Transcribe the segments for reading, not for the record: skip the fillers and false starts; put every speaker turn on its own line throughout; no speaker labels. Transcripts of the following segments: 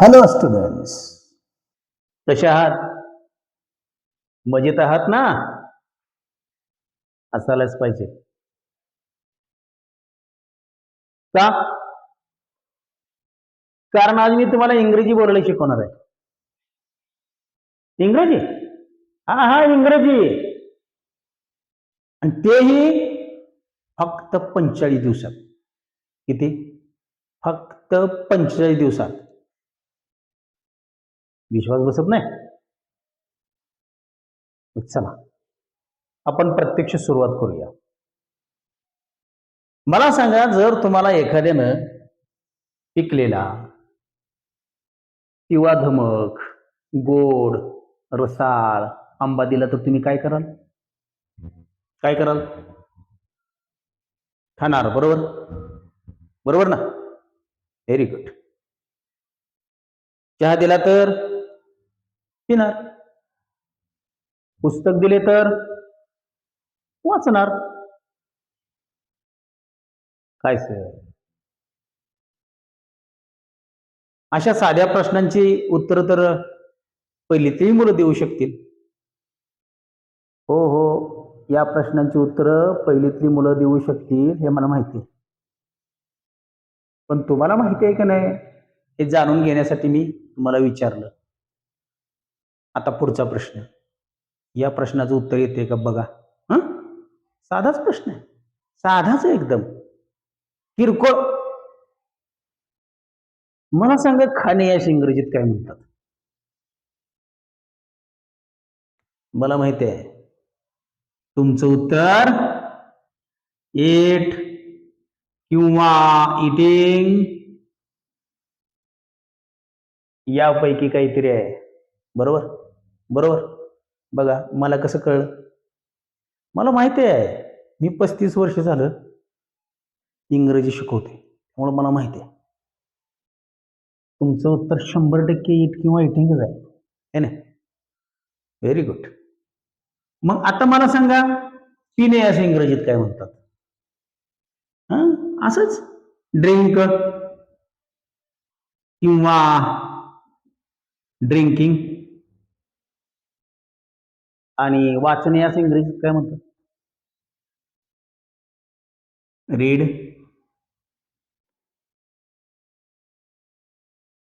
Hello students,
कसे आहात? मजेत आहात ना? असायलाच पाहिजे. का? कारण आज मी तुम्हाला इंग्रजी बोलायला शिकवणार आहे. इंग्रजी? हा हा, इंग्रजी. आणि तेही फक्त 45 दिवसात. किती? फक्त 45 दिवसात. विश्वास बसत नाही? मग चला, आपण प्रत्यक्ष सुरुवात करूया. मला सांगा, जर तुम्हाला एखाद्यानं पिकलेला किंवा धमक, गोड, रसाळ आंबा दिला तर तुम्ही काय कराल? काय कराल? खाणार, बरोबर? बरोबर ना? Very good. चहा दिला तर पिणार. पुस्तक दिले तर वाचणार. काय सर? अशा साध्या प्रश्नांची उत्तर तर पहिलीतली मुलं देऊ शकतील. हो हो, या प्रश्नांची उत्तरं पहिलीतली मुलं देऊ शकतील, हे मला माहिती आहे. पण तुम्हाला माहिती आहे का नाही, हे जाणून घेण्यासाठी मी तुम्हाला विचारलं. आता पुढचा प्रश्न. या प्रश्नाचं उत्तर येते का बघा. हं? साधाच प्रश्न आहे. साधाच आहे एकदम. किरकोळ. मला सांगा, खाणे या इंग्रजीत काय म्हणतात? मला माहिती आहे. तुमचं उत्तर एट किंवा इटिंग यापैकी काहीतरी आहे. बरोबर? बरोबर? बघा, मला कसं कळलं? मला माहिती आहे. मी 35 वर्ष झालं इंग्रजी शिकवते, त्यामुळे मला माहिती आहे. तुमचं उत्तर 100% इट किंवा इटिंगच आहे, है ना? Very good. मग आता मला सांगा, पिणे असं इंग्रजीत काय म्हणतात? असंच ड्रिंक किंवा ड्रिंकिंग. आणि वाचणे असं इंग्रजीत काय म्हणतात? रीड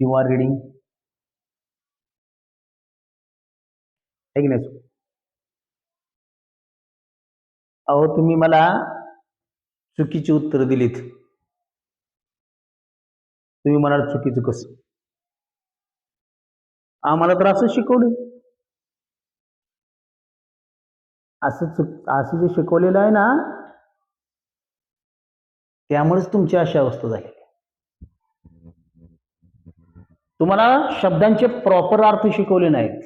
किंवा रीडिंग. आहे की नाही? अहो, तुम्ही मला चुकीची उत्तर दिलीत. तुम्ही म्हणाल चुकीचं कसं? आम्हाला तर असं शिकवलं. असं जे शिकवलेलं आहे ना, त्यामुळेच तुमची अशी अवस्था झाली. तुम्हाला शब्दांचे प्रॉपर अर्थ शिकवले नाहीत,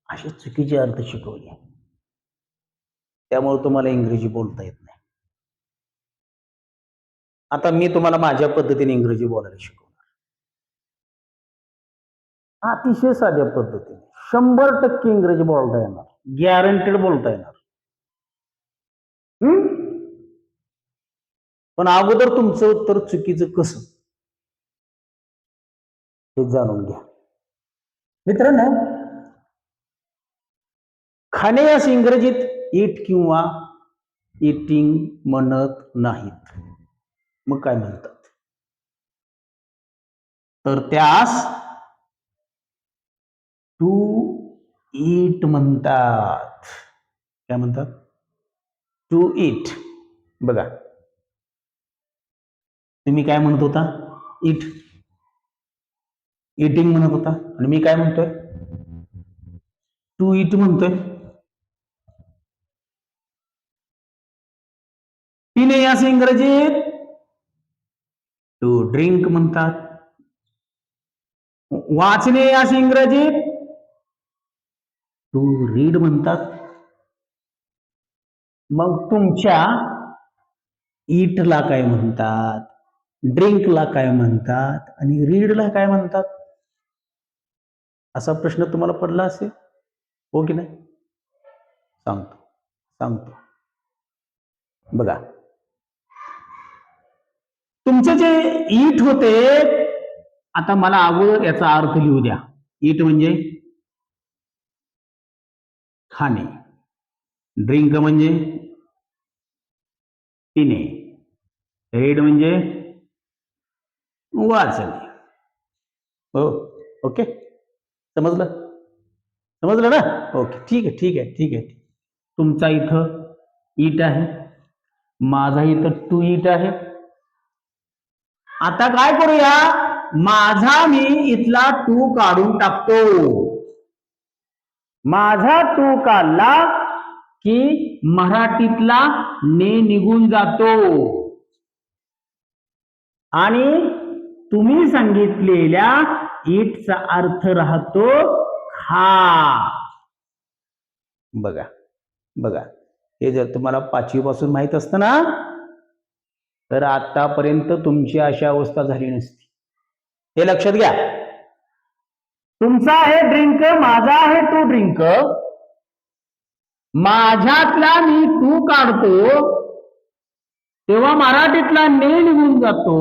असे चुकीचे अर्थ शिकवले. त्यामुळे तुम्हाला इंग्रजी बोलता येत नाही. आता मी तुम्हाला माझ्या पद्धतीने इंग्रजी बोलायला शिकवणार. अतिशय साध्या पद्धतीने 100% इंग्रजी बोलता येणार, गॅरंटेड बोलता येणार. पण अगोदर तुमचं उत्तर चुकीचं कसं हे जाणून घ्या. मित्रांनो, खाणे असं इंग्रजीत इट किंवा इटिंग म्हणत नाहीत. मग काय म्हणतात? तर त्यास टू इट म्हणतात. काय म्हणतात? To eat. बघा, तुम्ही काय म्हणत होता? इट, इटिंग म्हणत होता, आणि मी काय म्हणतोय? टू इट म्हणतोय. पिणे असं इंग्रजीत टू ड्रिंक म्हणतात. वाचणे असं इंग्रजीत टू रीड म्हणतात. मग तुमच्या ईटला काय म्हणतात, ड्रिंकला काय म्हणतात, आणि रीडला काय म्हणतात? असा प्रश्न तुम्हाला पडला असेल, हो की नाही? सांगतो. बघा, तुमचे जे ईट होते आता मला अगोदर याचा अर्थ लिहू द्या. ईट म्हणजे खाणे, ड्रिंक म्हणजे पिणे, रीड म्हणजे वाचणे. हो, ओके, समजलं? समजलं ना? ओके, ठीक आहे, ठीक आहे, ठीक आहे. तुमचा इथं ईट आहे, माझा इथं टू ईट आहे. आता काय करूया, माझा मी इथला टू काढून टाकतो. माझा टू काढला की मराठीतला ने निघून जातो आणि तुम्ही सांगितलेल्या इटचा अर्थ राहतो खा. बघा बघा, हे जर तुम्हाला 5वी पासून माहित असतं ना, तर आतापर्यंत तुमची अशी अवस्था झाली नसती. हे लक्षात घ्या. तुमचा आहे ड्रिंक, माझा आहे टू ड्रिंक. माझ्यातला मी टू काढतो तेव्हा मराठीतला ने निघून जातो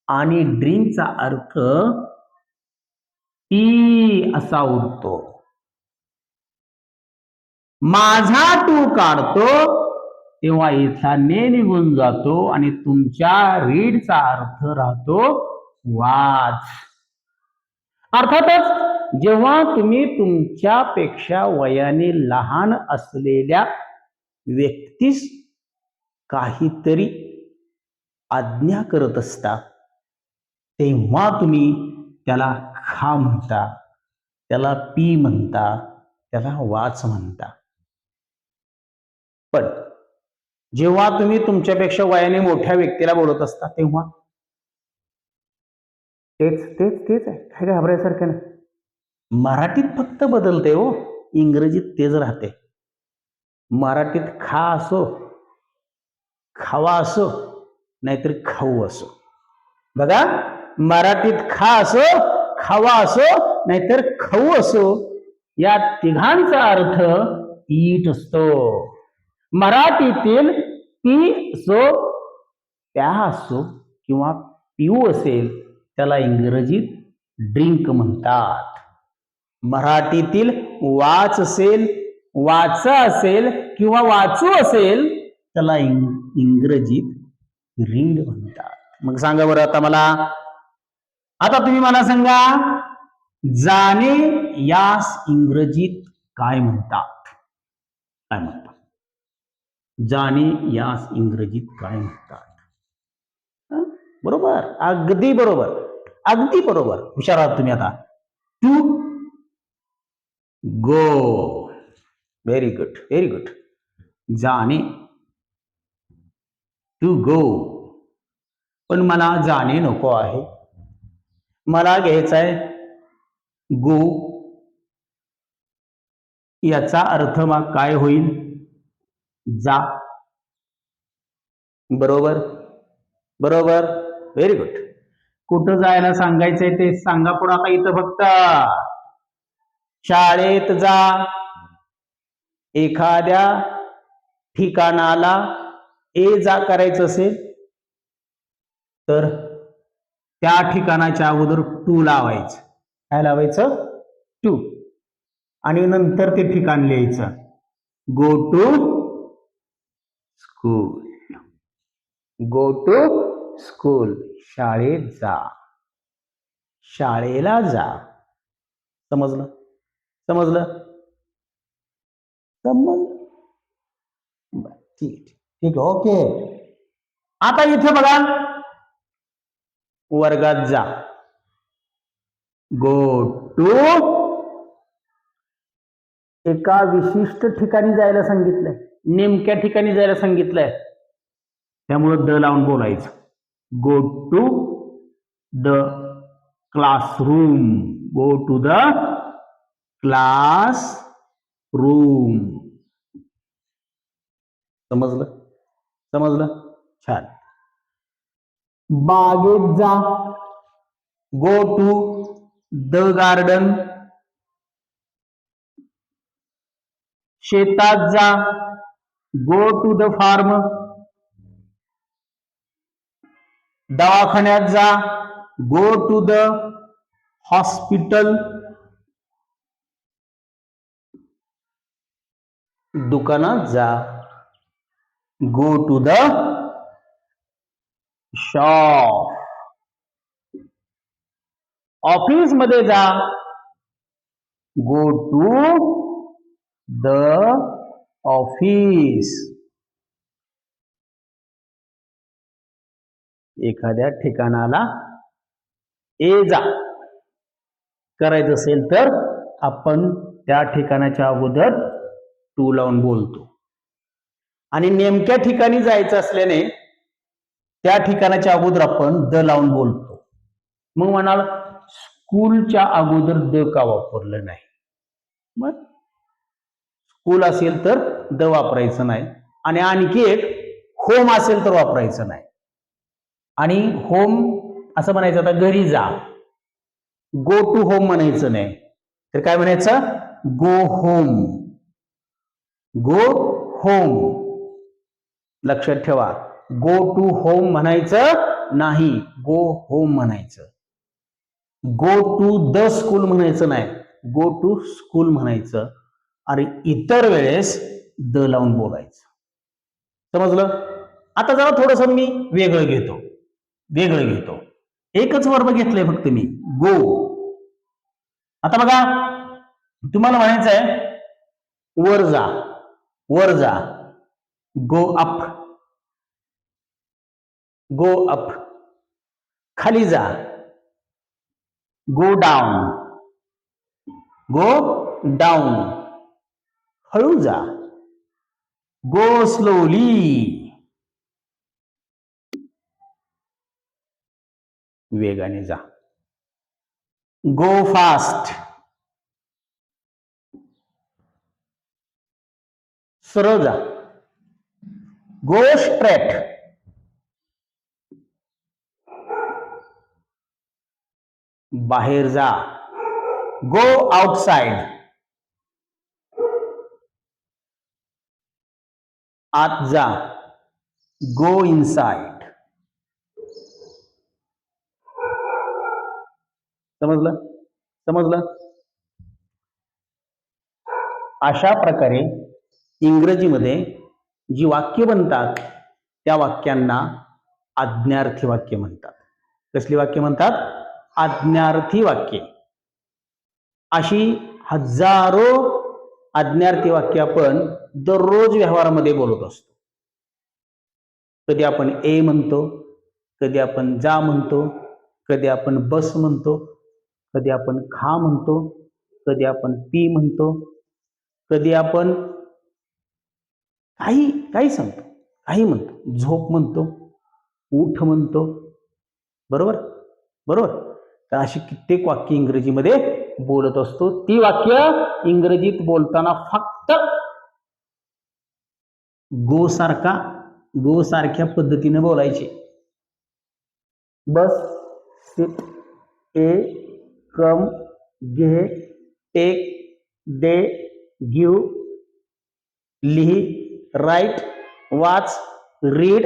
आणि ड्रिंकचा अर्थ टी असा उरतो. माझा टू काढतो तेव्हा इथला ने निघून जातो आणि तुमच्या रीडचा अर्थ राहतो वाच. अर्थातच जेव्हा तुम्ही तुमच्यापेक्षा वयाने लहान असलेल्या व्यक्तीस काहीतरी आज्ञा करत असता तेव्हा तुम्ही त्याला खा म्हणता, त्याला पी म्हणता, त्याला वाच म्हणता. पण जेव्हा तुम्ही तुमच्यापेक्षा वयाने मोठ्या व्यक्तीला बोलत असता तेव्हा तेच तेच तेच आहे, काय घाबरायसारखं नाही. मराठीत फक्त बदलते हो, इंग्रजीत तेच राहते. मराठीत खा असो, खावा असो, नाहीतर खाऊ असो. बघा, मराठीत खा असो, खावा असो, नाहीतर खाऊ असो, या तिघांचा अर्थ ईट असतो. मराठीतील पी असो, प्या असो किंवा पिऊ असेल त्याला इंग्रजीत ड्रिंक म्हणतात. मराठीतील वाच असेल, वाचा असेल किंवा वाचू असेल त्याला इंग्रजीत रीड म्हणतात. मग सांगा बरं आता मला, आता तुम्ही मला सांगा, जाणे यास इंग्रजीत काय म्हणतात? काय म्हणतात? जाणे यास इंग्रजीत काय म्हणतात? बरोबर, अगदी बरोबर, अगदी बरोबर, हुशार आहात तुम्ही. आता to go. Very good, very good. जाणे, टू गो. पण मला जाणे नको आहे, मला घ्यायचा आहे गो. याचा अर्थ मग काय होईल? जा. बरोबर, बरोबर, व्हेरी गुड. कुठं जायला सांगायचंय ते सांगा पुढे. आता इथं फक्त शाळेत जा, एखाद्या ठिकाणाला ये जा करायचं असेल तर त्या ठिकाणाच्या अगोदर टू लावायचं. काय लावायचं? टू. आणि नंतर ते ठिकाण लिहायचं. Go to school. Go to school. शाळेत जा, शाळेला जा. समजलं? समजलं? समजलं? ठीक ठीक, ओके. आता इथे बघा, वर्गात जा, गो टू. एका विशिष्ट ठिकाणी जायला सांगितलंय, नेमक्या ठिकाणी जायला सांगितलंय, त्यामुळे द लावून बोलायचं. Go to the classroom. Go to the classroom. समजलं? समजलं? छान. बागेत जा, गो टू द गार्डन. शेतात जा, गो टू द फार्म. दवाखान्यात जा, गो टू द हॉस्पिटल, दुकानात जा. Go to the shop, office मध्ये जा. Go to the office. एखाद्या ठिकाणाला ये जा करायचं असेल तर आपण त्या ठिकाणाच्या अगोदर टू लावून बोलतो. आणि नेमक्या ठिकाणी जायचं असल्याने त्या ठिकाणाच्या अगोदर आपण द लावून बोलतो. मग म्हणाल स्कूलच्या अगोदर द का वापरलं नाही? मग स्कूल असेल तर द वापरायचं नाही. आणि आणखी एक होम असेल तर वापरायचं नाही. आणि होम असं म्हणायचं, आता घरी जा, गो टू होम म्हणायचं नाही, तर काय म्हणायचं? Go home. Go home. लक्षात ठेवा, गो टू होम म्हणायचं नाही, गो होम म्हणायचं. गो टू द स्कूल म्हणायचं नाही, गो टू स्कूल म्हणायचं. आणि इतर वेळेस द लावून बोलायचं. समजलं? आता जरा थोडस मी वेगळं घेतो. एकच वर्ब घेतलंय फक्त मी, गो. आता बघा, तुम्हाला म्हणायचं आहे वर जा, गो अप. Go up. खाली जा, गो डाऊन. Go down. हळू जा, गो स्लोली. वेगाने जा, गो फास्ट. सरळ जा, गो स्ट्रेट. बाहेर जा, गो आउटसाइड. आत जा, गो इनसाइड. समजलं? अशा प्रकारे इंग्रजीमध्ये जी वाक्य बनतात त्या वाक्यांना आज्ञार्थी वाक्य म्हणतात. कसली वाक्य म्हणतात? आज्ञार्थी वाक्य. अशी हजारो आज्ञार्थी वाक्य आपण दररोज व्यवहारामध्ये बोलत असतो. कधी आपण ए म्हणतो, कधी आपण जा म्हणतो, कधी आपण बस म्हणतो, कधी आपण खा म्हणतो, कधी आपण पी म्हणतो, कधी आपण काही सांगतो, काही म्हणतो, झोप म्हणतो, उठ म्हणतो. बरोबर? तर अशी कित्येक वाक्य इंग्रजीमध्ये बोलत असतो. ती वाक्य इंग्रजीत बोलताना फक्त गो सारख्या पद्धतीने बोलायचे. बस, सिट, ए, कम, घे, टेक, दे, गिव, लिही, राईट, वाच, रीड.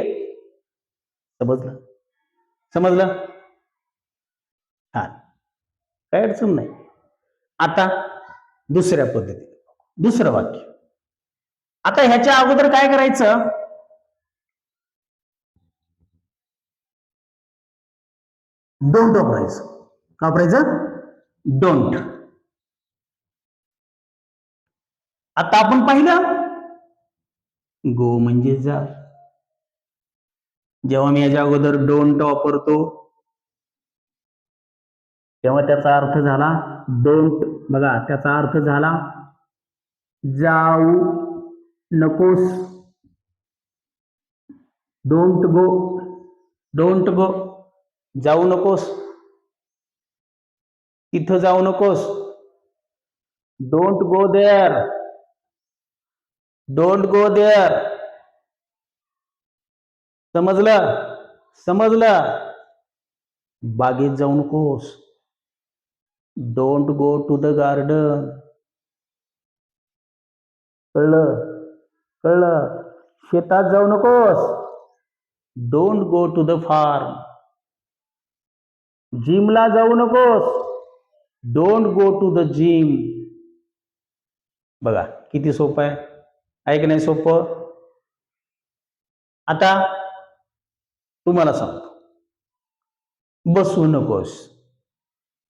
समजलं? हा, काय अडचण नाही. आता दुसऱ्या पद्धतीने दुसरं वाक्य. आता ह्याच्या अगोदर काय करायचं? डोंट वापरायचं. का वापरायचं? डोंट. आता आपण पाहिलं, गो म्हणजे जा. जेव्हा मी याच्या अगोदर डोंट वापरतो तेव्हा त्याचा अर्थ झाला डोंट. बघा, त्याचा अर्थ झाला जाऊ नकोस. Don't go. जाऊ नकोस, तिथं जाऊ नकोस. Don't go there. समजलं? बागेत जाऊ नकोस. Don't go to the garden. कळलं? शेतात जाऊ नकोस. Don't go to the farm. जिमला जाऊ नकोस. Don't go to the gym. बघा किती सोपं आहे की नाही सोपं. आता तुम्हाला सांगतो, बसू नकोस.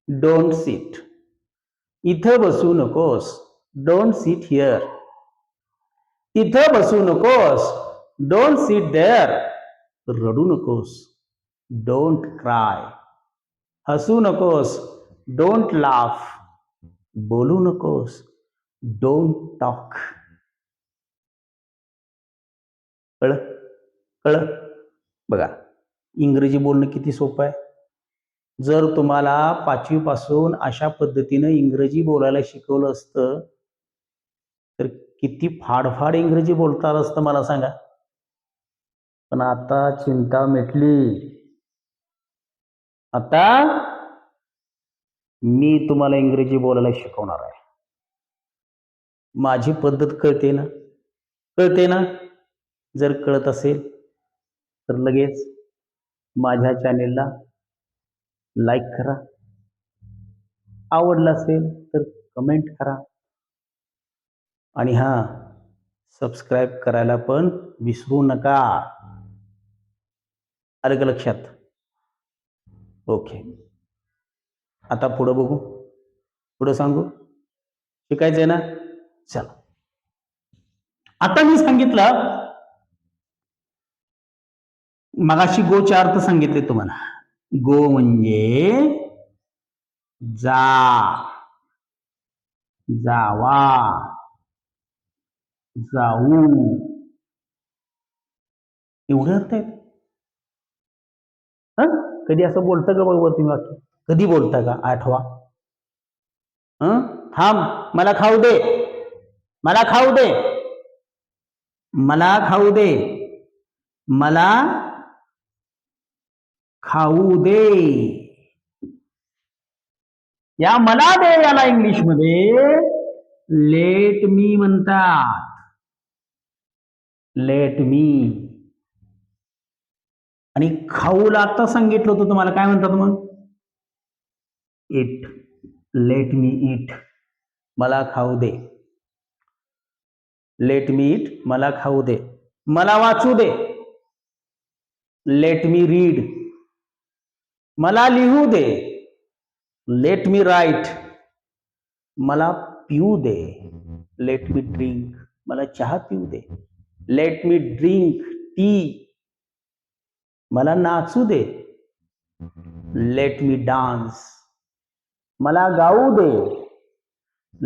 Don't sit. इथं बसू नकोस. Don't sit here. तिथं बसू नकोस. Don't sit there. रडू नकोस. Don't cry. हसू नकोस. Don't laugh. बोलू नकोस. Don't talk. कळ कळ बघा, इंग्रजी बोलणं किती सोपं आहे. जर तुम्हाला 5वी पासून अशा पद्धतीनं इंग्रजी बोलायला शिकवलं असतं तर किती फाडफाड इंग्रजी बोलता आलं असतं मला सांगा. पण आता चिंता मिटली. आता मी तुम्हाला इंग्रजी बोलायला शिकवणार आहे. माझी पद्धत कळते ना. कळते ना. जर कळत असेल तर लगेच माझ्या चॅनेलला लाईक करा. आवडलं असेल तर कमेंट करा. आणि हां, सबस्क्राईब करायला पण विसरू नका. आलं का लक्षात. ओके. आता पुढं बघू. पुढं सांगू. शिकायचंय ना. चला. आता मी सांगितलं, मगाशी गोचे अर्थ सांगितले तुम्हाला. गो म्हणजे जा, जावा, जाऊ, एवढे अर्थ आहेत. कधी असं बोलतं का बरोबर तुम्ही वाक्य. कधी बोलता का आठवा. थांब, मला खाऊ दे. मला खाऊ दे. मला खाऊ दे. मला खाऊ दे. या मला दे याला इंग्लिश मध्ये लेट मी म्हणतात. Let me. आणि खाऊला आता सांगितलं होतं तुम्हाला काय म्हणतात मग. इट. Let me it. मला खाऊ दे. Let me it. मला खाऊ दे. मला वाचू दे. Let me read. मला लिहू दे. लेट मी राईट. मला पिऊ दे. Let me drink. मला चहा पिऊ दे. Let me drink tea. मला नाचू दे. लेट मी डान्स. मला गाऊ दे.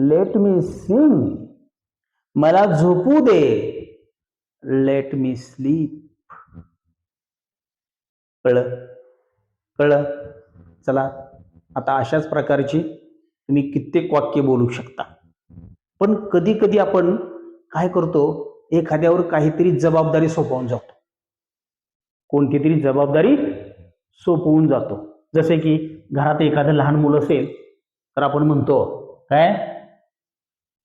लेट मी सिंग. मला झोपू दे. Let me sleep. कळ कळ. चला, आता अशाच प्रकारची तुम्ही कित्येक वाक्य बोलू शकता. पण कधी कधी आपण काय करतो, एखाद्यावर काहीतरी जबाबदारी सोपवून जातो. कोणती तरी जबाबदारी सोपवून जातो. जसे की घरात एखादं लहान मुलं असेल तर आपण म्हणतो काय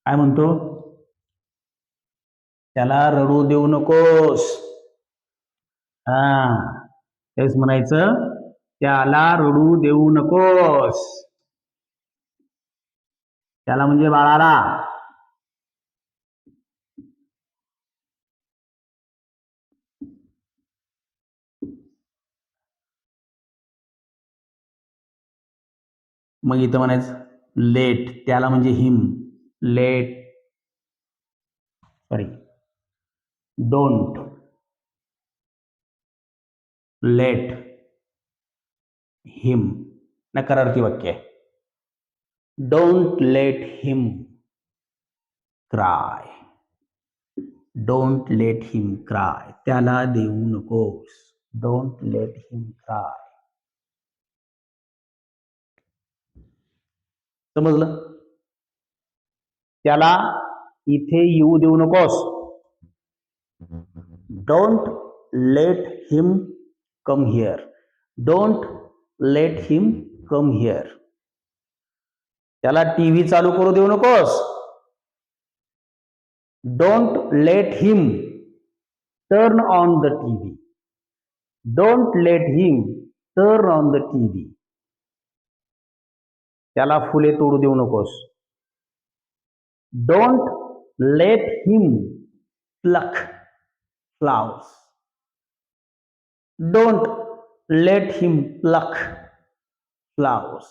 काय म्हणतो, त्याला रडू देऊ नकोस. तेच म्हणायचं, त्याला रडू देऊ नकोस. त्याला म्हणजे बाळाला. मग इथं म्हणायचं लेट. त्याला म्हणजे him. Let, sorry, don't. Let him. नकारार्थी वाक्य आहे. Don't let him cry. Don't let him cry. त्याला देऊ नकोस. Don't let him cry. समजलं. त्याला इथे येऊ देऊ नकोस. Don't let him come here. Don't let him come here. त्याला टीव्ही चालू करू देऊ नकोस. Don't let him turn on the TV. Don't let him turn on the TV. त्याला फुले तोडू देऊ नकोस. Don't let him plug flowers. Don't let him plug flowers.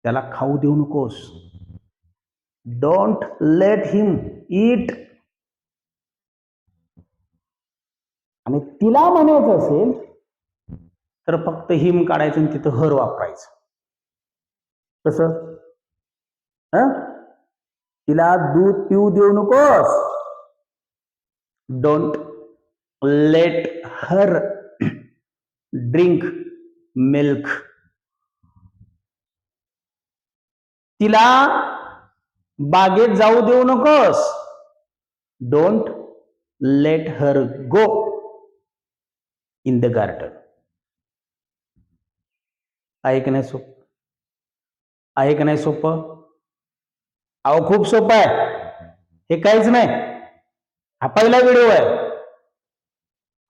त्याला खाऊ देऊ नकोस. डोंट लेट हिम ईट. आणि तिला म्हणायचं असेल तर फक्त हिम काढायचं आणि तिथं हर वापरायचं. कसं? तिला दूध पिऊ देऊ नकोस. Don't let her drink milk. तिला बागेत जाऊ देऊ नकोस. Don't let her go in the garden. आहे की नाही सोपं? आहे की नाही सोपं? अहो खूप सोपं आहे. हे काहीच नाही. हा पहिला व्हिडिओ आहे.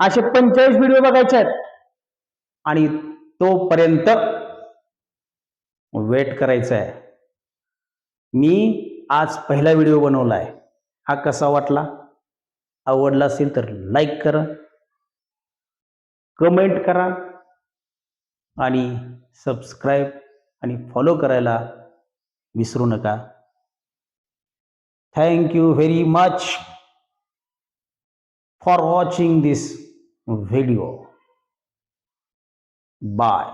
असे 45 व्हिडिओ बघायचे आहेत आणि तोपर्यंत वेट करायचं आहे. मी आज पहिला व्हिडिओ बनवलाय. हा कसा वाटला? आवडला असेल तर लाईक करा, कमेंट करा आणि सबस्क्राईब आणि फॉलो करायला विसरू नका. Thank you very much for watching this video. Bye.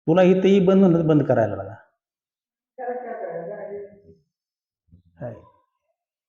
तुला इथेही बंद करायला लागा.